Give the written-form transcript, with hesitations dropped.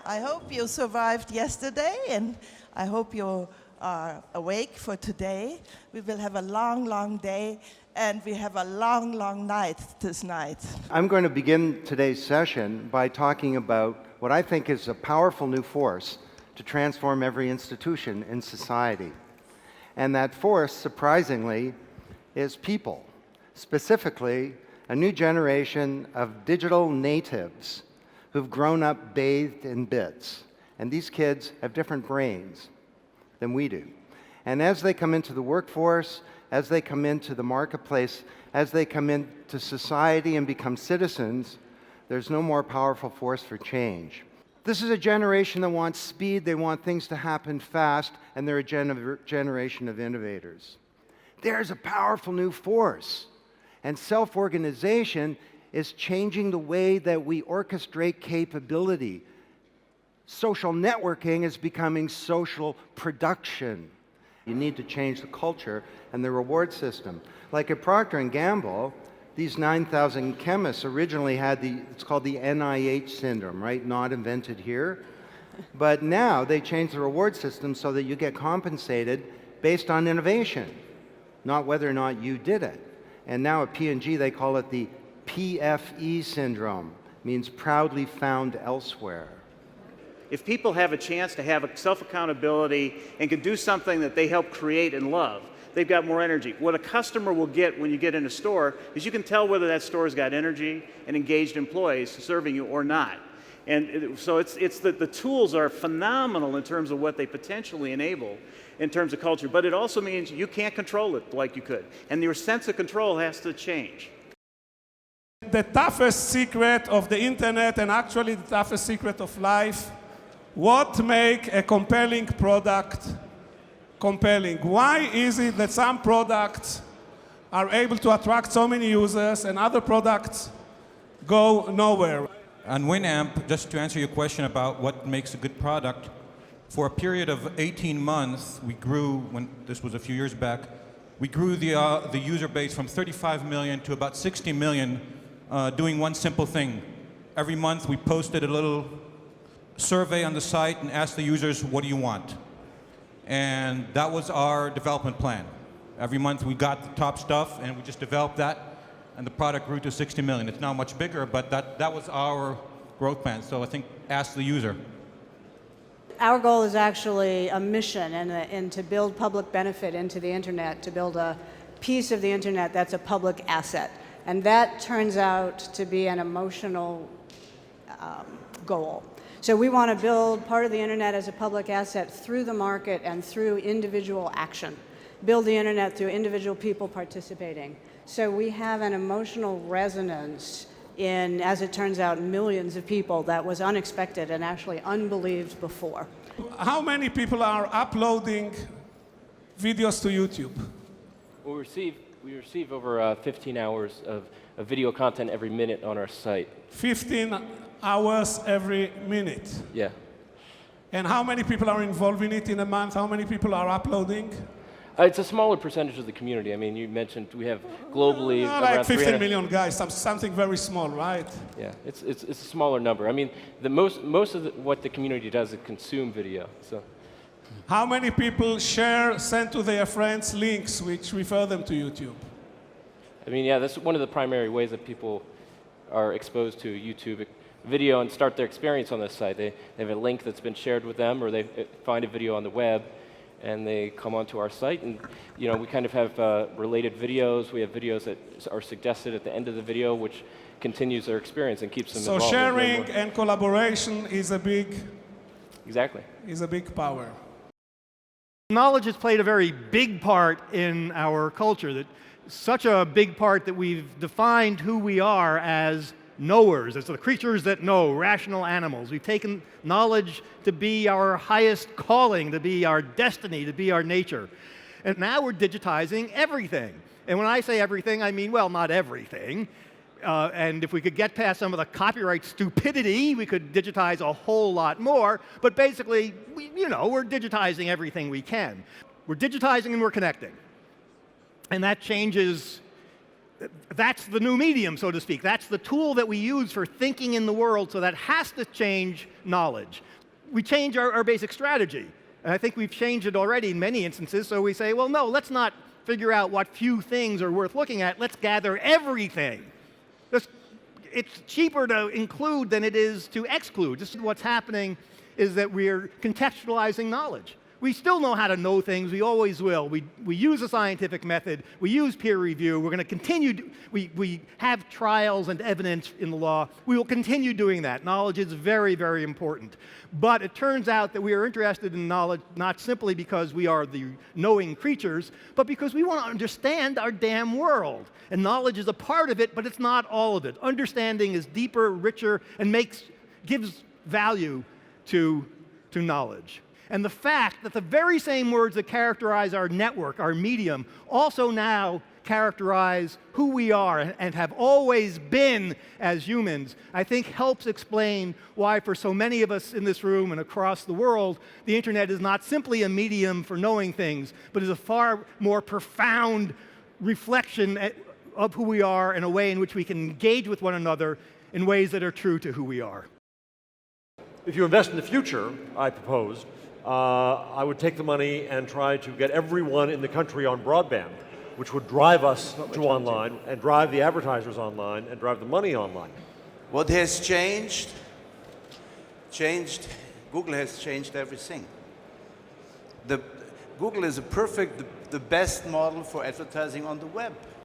I hope you survived yesterday, and I hope you are awake for today. We will have a long, long day, and we have a long, long night this night. I'm going to begin today's session by talking about what I think is a powerful new force to transform every institution in society. And that force, surprisingly, is people, specifically a new generation of digital natives who've grown up bathed in bits. And these kids have different brains than we do. And as they come into the workforce, as they come into the marketplace, as they come into society and become citizens, there's no more powerful force for change. This is a generation that wants speed, they want things to happen fast, and they're a generation of innovators. There's a powerful new force, and self-organization is changing the way that we orchestrate capability. Social networking is becoming social production. You need to change the culture and the reward system. Like at Procter & Gamble, these 9,000 chemists originally had it's called the NIH syndrome, right? Not invented here. But now they changed the reward system so that you get compensated based on innovation, not whether or not you did it. And now at P&G they call it the PFE syndrome, means proudly found elsewhere. If people have a chance to have a self-accountability and can do something that they help create and love, they've got more energy. What a customer will get when you get in a store is you can tell whether that store's got energy and engaged employees serving you or not. And so the tools are phenomenal in terms of what they potentially enable in terms of culture, but it also means you can't control it like you could. And your sense of control has to change. The toughest secret of the internet, and actually the toughest secret of life, what makes a compelling product compelling? Why is it that some products are able to attract so many users and other products go nowhere? On Winamp, just to answer your question about what makes a good product, for a period of 18 months, we grew, when this was a few years back, we grew the user base from 35 million to about 60 million doing one simple thing. Every month we posted a little survey on the site and asked the users, what do you want? And that was our development plan. Every month we got the top stuff and we just developed that, and the product grew to 60 million. It's now much bigger, but that was our growth plan. So I think ask the user. Our goal is actually a mission and to build public benefit into the internet, to build a piece of the internet that's a public asset. And that turns out to be an emotional goal. So we want to build part of the internet as a public asset through the market and through individual action. Build the internet through individual people participating. So we have an emotional resonance in, as it turns out, millions of people that was unexpected and actually unbelieved before. How many people are uploading videos to YouTube? Well, we receive over 15 hours of video content every minute on our site. 15 hours every minute? Yeah. And how many people are involved in it in a month? How many people are uploading? It's a smaller percentage of the community. I mean, you mentioned we have globally like 15 million guys, something very small, right? Yeah, it's a smaller number. I mean, most of what the community does is consume video. So. How many people send to their friends links which refer them to YouTube? I mean, yeah, that's one of the primary ways that people are exposed to YouTube video and start their experience on this site. They have a link that's been shared with them, or they find a video on the web, and they come onto our site, and we kind of have related videos. We have videos that are suggested at the end of the video, which continues their experience and keeps them involved. So sharing and collaboration is a big power. Knowledge has played a very big part in our culture, such a big part that we've defined who we are as knowers, as the creatures that know, rational animals. We've taken knowledge to be our highest calling, to be our destiny, to be our nature. And now we're digitizing everything. And when I say everything, I mean, well, not everything. And if we could get past some of the copyright stupidity, we could digitize a whole lot more. But basically, we're digitizing everything we can. We're digitizing and we're connecting. And that changes that's the new medium, so to speak. That's the tool that we use for thinking in the world, so that has to change knowledge. We change our basic strategy. And I think we've changed it already in many instances, so we say, well, no, let's not figure out what few things are worth looking at. Let's gather everything. It's cheaper to include than it is to exclude. This is what's happening, is that we're contextualizing knowledge. We still know how to know things. We always will. We use a scientific method. We use peer review. We're going to continue. We have trials and evidence in the law. We will continue doing that. Knowledge is very, very important. But it turns out that we are interested in knowledge not simply because we are the knowing creatures, but because we want to understand our damn world. And knowledge is a part of it, but it's not all of it. Understanding is deeper, richer, and gives value to knowledge. And the fact that the very same words that characterize our network, our medium, also now characterize who we are and have always been as humans, I think helps explain why for so many of us in this room and across the world, the internet is not simply a medium for knowing things, but is a far more profound reflection of who we are in a way in which we can engage with one another in ways that are true to who we are. If you invest in the future, I proposed, I would take the money and try to get everyone in the country on broadband, which would drive us to online and drive the advertisers online and drive the money online. What has changed? Google has changed everything. Google is the best model for advertising on the web.